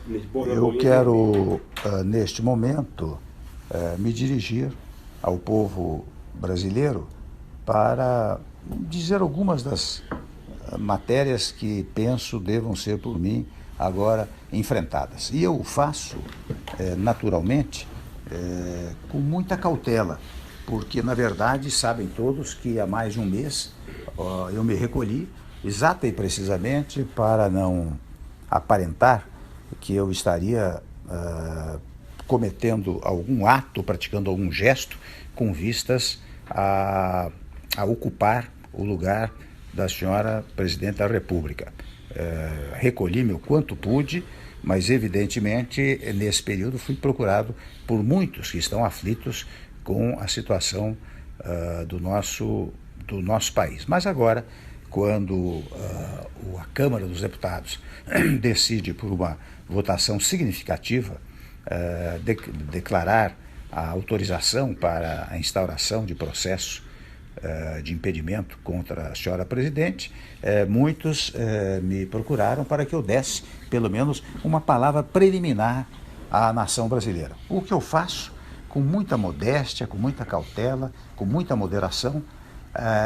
Eu quero, neste momento, me dirigir ao povo brasileiro para dizer algumas das matérias que penso devam ser por mim agora enfrentadas. E eu o faço, naturalmente, com muita cautela, porque, na verdade, sabem todos que há mais de um mês eu me recolhi exata e precisamente para não aparentar que eu estaria cometendo algum ato, praticando algum gesto com vistas a ocupar o lugar da senhora Presidente da República. Recolhi-me o quanto pude, mas evidentemente nesse período fui procurado por muitos que estão aflitos com a situação do nosso país. Mas agora, quando a Câmara dos Deputados decide por uma votação significativa declarar a autorização para a instauração de processo de impedimento contra a senhora Presidente, muitos me procuraram para que eu desse, pelo menos, uma palavra preliminar à nação brasileira. O que eu faço com muita modéstia, com muita cautela, com muita moderação,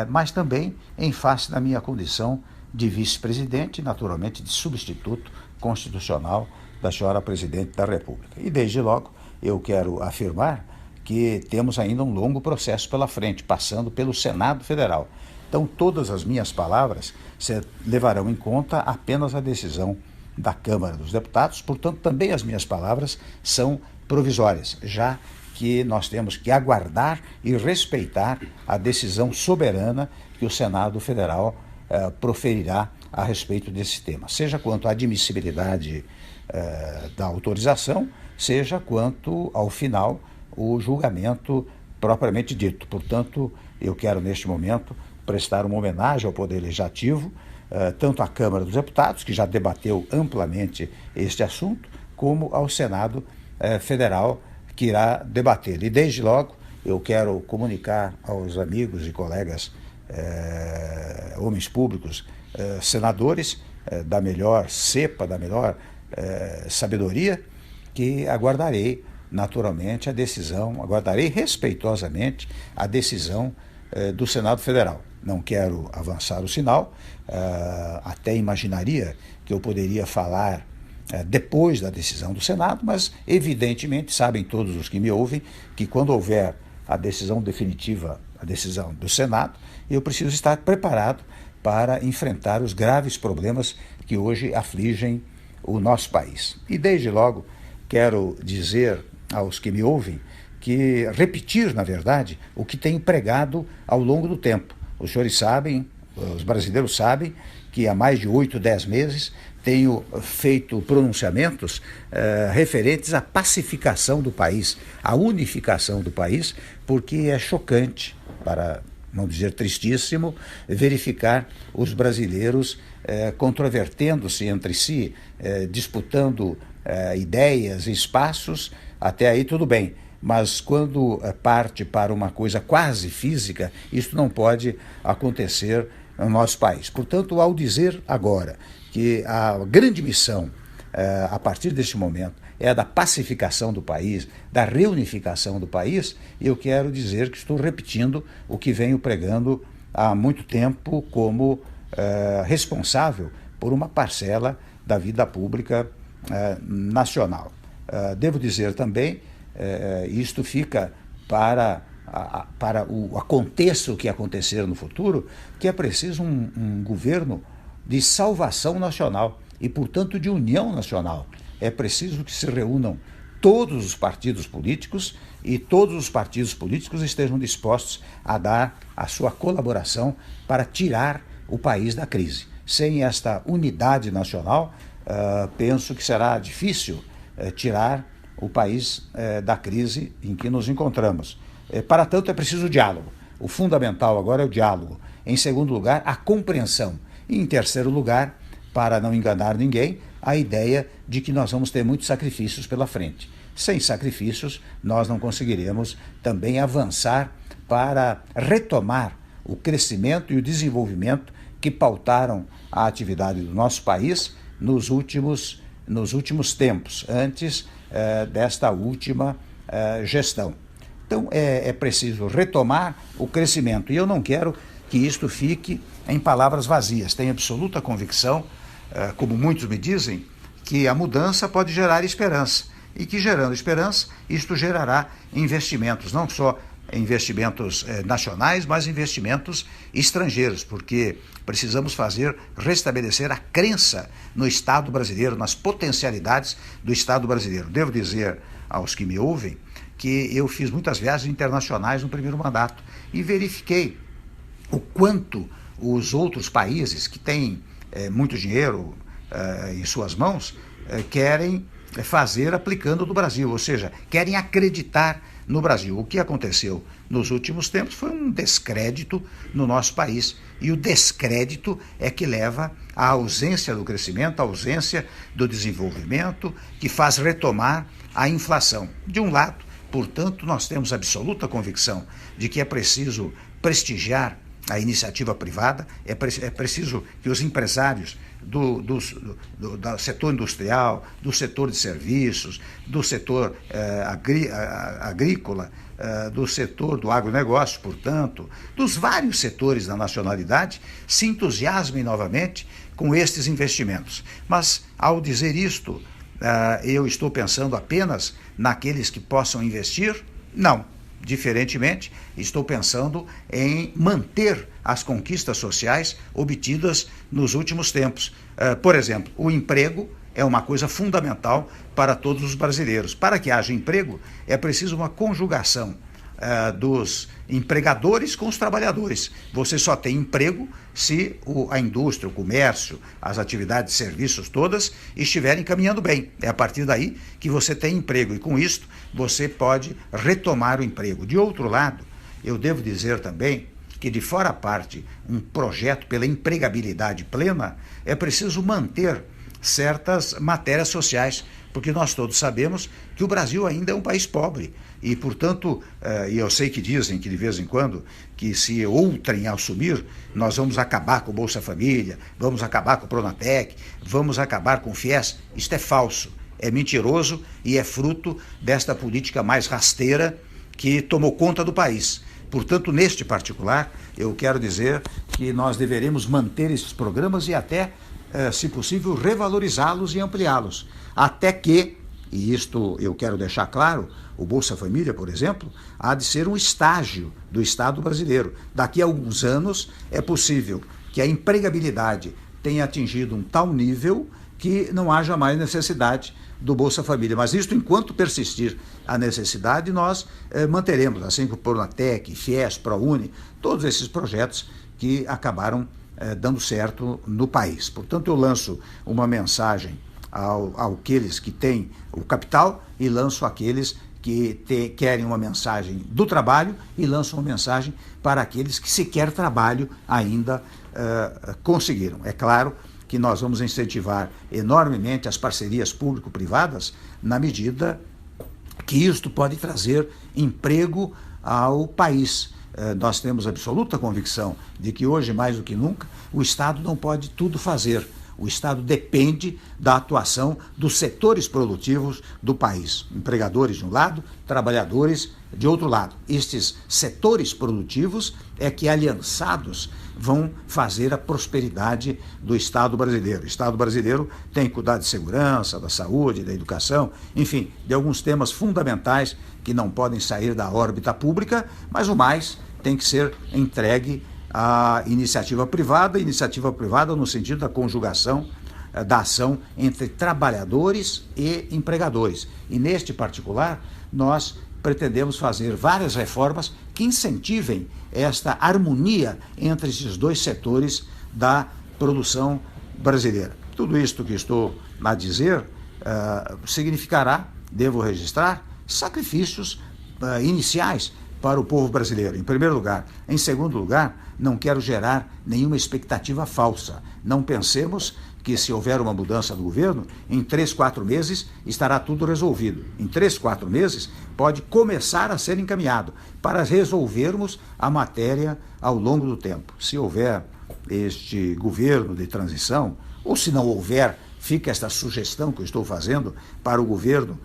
mas também em face da minha condição de vice-presidente, naturalmente de substituto constitucional da senhora Presidente da República. E desde logo eu quero afirmar que temos ainda um longo processo pela frente, passando pelo Senado Federal. Então todas as minhas palavras levarão em conta apenas a decisão da Câmara dos Deputados, portanto também as minhas palavras são provisórias, já que nós temos que aguardar e respeitar a decisão soberana que o Senado Federal proferirá a respeito desse tema, seja quanto à admissibilidade da autorização, seja quanto, ao final, o julgamento propriamente dito. Portanto, eu quero, neste momento, prestar uma homenagem ao Poder Legislativo, tanto à Câmara dos Deputados, que já debateu amplamente este assunto, como ao Senado Federal, que irá debater. E desde logo eu quero comunicar aos amigos e colegas homens públicos, senadores da melhor cepa, da melhor sabedoria, que aguardarei naturalmente a decisão, aguardarei respeitosamente a decisão do Senado Federal. Não quero avançar o sinal, até imaginaria que eu poderia falar depois da decisão do Senado, mas evidentemente sabem todos os que me ouvem que quando houver a decisão definitiva, a decisão do Senado, eu preciso estar preparado para enfrentar os graves problemas que hoje afligem o nosso país. E desde logo quero dizer aos que me ouvem que repetir, na verdade, o que tenho pregado ao longo do tempo. Os senhores sabem, os brasileiros sabem, que há mais de 8, 10 meses tenho feito pronunciamentos referentes à pacificação do país, à unificação do país, porque é chocante, para não dizer tristíssimo, verificar os brasileiros controvertendo-se entre si, disputando ideias e espaços. Até aí tudo bem, mas quando parte para uma coisa quase física, isso não pode acontecer no nosso país. Portanto, ao dizer agora que a grande missão, a partir deste momento, é a da pacificação do país, da reunificação do país, eu quero dizer que estou repetindo o que venho pregando há muito tempo como responsável por uma parcela da vida pública nacional. Devo dizer também, isto fica para aconteça o que acontecer no futuro, que é preciso um governo de salvação nacional e, portanto, de união nacional. É preciso que se reúnam todos os partidos políticos e todos os partidos políticos estejam dispostos a dar a sua colaboração para tirar o país da crise. Sem esta unidade nacional, penso que será difícil tirar o país da crise em que nos encontramos. Para tanto, é preciso diálogo. O fundamental agora é o diálogo. Em segundo lugar, a compreensão. E em terceiro lugar, para não enganar ninguém, a ideia de que nós vamos ter muitos sacrifícios pela frente. Sem sacrifícios, nós não conseguiremos também avançar para retomar o crescimento e o desenvolvimento que pautaram a atividade do nosso país nos últimos nos últimos tempos, antes desta última gestão. Então, é preciso retomar o crescimento. E eu não quero que isto fique em palavras vazias. Tenho absoluta convicção, como muitos me dizem, que a mudança pode gerar esperança. E que, gerando esperança, isto gerará investimentos, não só investimentos nacionais, mas investimentos estrangeiros, porque precisamos restabelecer a crença no Estado brasileiro, nas potencialidades do Estado brasileiro. Devo dizer aos que me ouvem que eu fiz muitas viagens internacionais no primeiro mandato e verifiquei o quanto os outros países que têm muito dinheiro em suas mãos querem fazer aplicando no Brasil, ou seja, querem acreditar no Brasil. O que aconteceu nos últimos tempos foi um descrédito no nosso país, e o descrédito é que leva à ausência do crescimento, à ausência do desenvolvimento, que faz retomar a inflação. De um lado, portanto, nós temos absoluta convicção de que é preciso prestigiar a iniciativa privada, é preciso que os empresários do setor industrial, do setor de serviços, do setor agrícola, do setor do agronegócio, portanto, dos vários setores da nacionalidade, se entusiasmem novamente com estes investimentos. Mas, ao dizer isto, eu estou pensando apenas naqueles que possam investir? Não. Diferentemente, estou pensando em manter as conquistas sociais obtidas nos últimos tempos. Por exemplo, o emprego é uma coisa fundamental para todos os brasileiros. Para que haja emprego, é preciso uma conjugação dos empregadores com os trabalhadores. Você só tem emprego se a indústria, o comércio, as atividades de serviços todas estiverem caminhando bem. É a partir daí que você tem emprego e, com isto, você pode retomar o emprego. De outro lado, eu devo dizer também que, de fora a parte, um projeto pela empregabilidade plena, é preciso manter certas matérias sociais, porque nós todos sabemos que o Brasil ainda é um país pobre e, portanto, e eu sei que dizem que de vez em quando que se outrem assumir, nós vamos acabar com o Bolsa Família, vamos acabar com o Pronatec, vamos acabar com o FIES. Isto é falso, é mentiroso e é fruto desta política mais rasteira que tomou conta do país. Portanto, neste particular, eu quero dizer que nós deveremos manter esses programas e até, se possível, revalorizá-los e ampliá-los. Até que, e isto eu quero deixar claro, o Bolsa Família, por exemplo, há de ser um estágio do Estado brasileiro. Daqui a alguns anos é possível que a empregabilidade tenha atingido um tal nível que não haja mais necessidade do Bolsa Família. Mas isto, enquanto persistir a necessidade, nós manteremos, assim como o Pronatec, FIES, ProUni, todos esses projetos que acabaram dando certo no país. Portanto, eu lanço uma mensagem àqueles que têm o capital e lanço àqueles que querem uma mensagem do trabalho e lanço uma mensagem para aqueles que sequer trabalho ainda conseguiram. É claro que nós vamos incentivar enormemente as parcerias público-privadas na medida que isto pode trazer emprego ao país. Nós temos absoluta convicção de que hoje, mais do que nunca, o Estado não pode tudo fazer. O Estado depende da atuação dos setores produtivos do país. Empregadores de um lado, trabalhadores de outro lado. Estes setores produtivos é que, aliançados, vão fazer a prosperidade do Estado brasileiro. O Estado brasileiro tem que cuidar de segurança, da saúde, da educação, enfim, de alguns temas fundamentais que não podem sair da órbita pública, mas o mais tem que ser entregue à iniciativa privada no sentido da conjugação da ação entre trabalhadores e empregadores. E neste particular, nós pretendemos fazer várias reformas que incentivem esta harmonia entre esses dois setores da produção brasileira. Tudo isto que estou a dizer significará, devo registrar, sacrifícios iniciais para o povo brasileiro, em primeiro lugar. Em segundo lugar, não quero gerar nenhuma expectativa falsa. Não pensemos que, se houver uma mudança do governo, em 3, 4 meses estará tudo resolvido. Em 3, 4 meses pode começar a ser encaminhado para resolvermos a matéria ao longo do tempo. Se houver este governo de transição, ou se não houver, fica esta sugestão que eu estou fazendo para o governo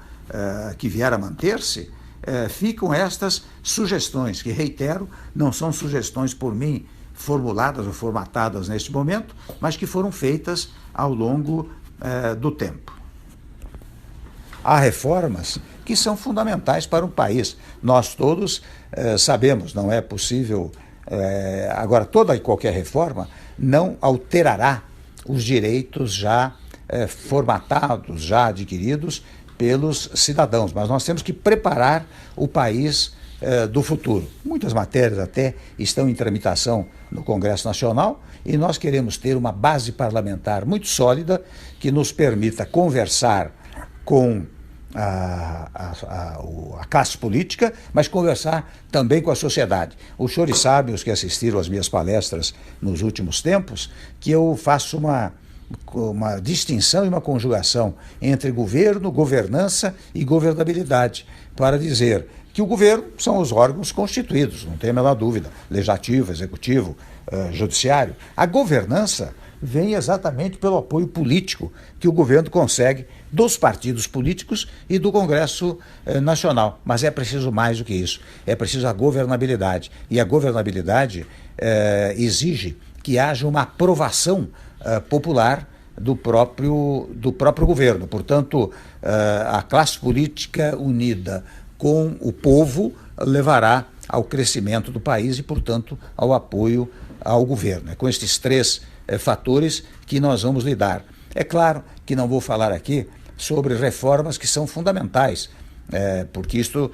que vier a manter-se, ficam estas sugestões, que, reitero, não são sugestões por mim formuladas ou formatadas neste momento, mas que foram feitas ao longo do tempo. Há reformas que são fundamentais para um país. Nós todos sabemos, não é possível. Agora, toda e qualquer reforma não alterará os direitos já formatados, já adquiridos pelos cidadãos, mas nós temos que preparar o país do futuro. Muitas matérias até estão em tramitação no Congresso Nacional e nós queremos ter uma base parlamentar muito sólida que nos permita conversar com a classe política, mas conversar também com a sociedade. Os senhores sabem, os que assistiram às minhas palestras nos últimos tempos, que eu faço uma distinção e uma conjugação entre governo, governança e governabilidade, para dizer que o governo são os órgãos constituídos, não tem a menor dúvida, legislativo, executivo, judiciário. A governança vem exatamente pelo apoio político que o governo consegue dos partidos políticos e do Congresso Nacional. Mas é preciso mais do que isso, é preciso a governabilidade. E a governabilidade exige que haja uma aprovação popular do próprio governo. Portanto, a classe política unida com o povo levará ao crescimento do país e, portanto, ao apoio ao governo. É com estes três fatores que nós vamos lidar. É claro que não vou falar aqui sobre reformas que são fundamentais, porque isto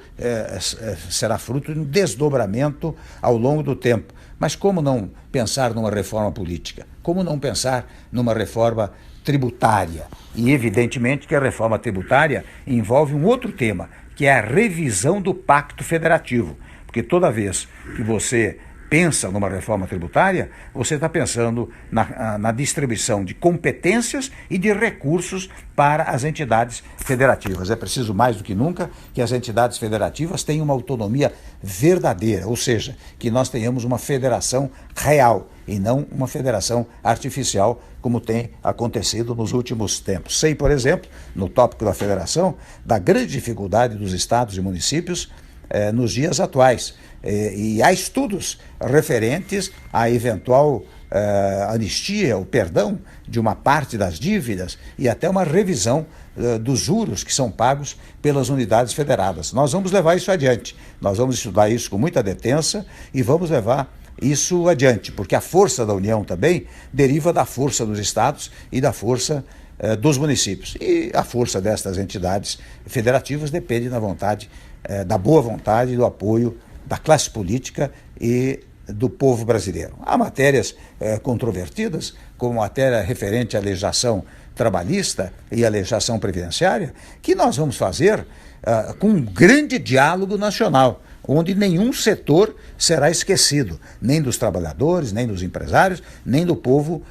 será fruto de um desdobramento ao longo do tempo. Mas como não pensar numa reforma política? Como não pensar numa reforma tributária? E evidentemente que a reforma tributária envolve um outro tema, que é a revisão do Pacto Federativo. Porque toda vez que você pensa numa reforma tributária, você está pensando na distribuição de competências e de recursos para as entidades federativas. É preciso mais do que nunca que as entidades federativas tenham uma autonomia verdadeira, ou seja, que nós tenhamos uma federação real e não uma federação artificial, como tem acontecido nos últimos tempos. Sei, por exemplo, no tópico da federação, da grande dificuldade dos estados e municípios nos dias atuais. E há estudos referentes à eventual anistia, o perdão de uma parte das dívidas e até uma revisão dos juros que são pagos pelas unidades federadas. Nós vamos levar isso adiante, nós vamos estudar isso com muita detença e vamos levar isso adiante, porque a força da União também deriva da força dos estados e da força dos municípios. E a força destas entidades federativas depende da boa vontade e do apoio da classe política e do povo brasileiro. Há matérias controvertidas, como matéria referente à legislação trabalhista e à legislação previdenciária, que nós vamos fazer com um grande diálogo nacional, onde nenhum setor será esquecido, nem dos trabalhadores, nem dos empresários, nem do povo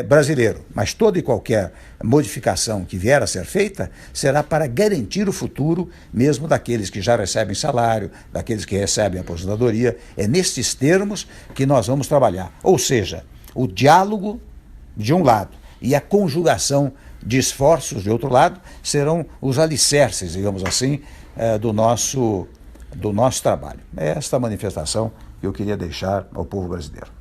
brasileiro. Mas toda e qualquer modificação que vier a ser feita será para garantir o futuro mesmo daqueles que já recebem salário, daqueles que recebem aposentadoria. É nestes termos que nós vamos trabalhar. Ou seja, o diálogo de um lado e a conjugação de esforços de outro lado serão os alicerces, digamos assim, do nosso trabalho. É esta manifestação que eu queria deixar ao povo brasileiro.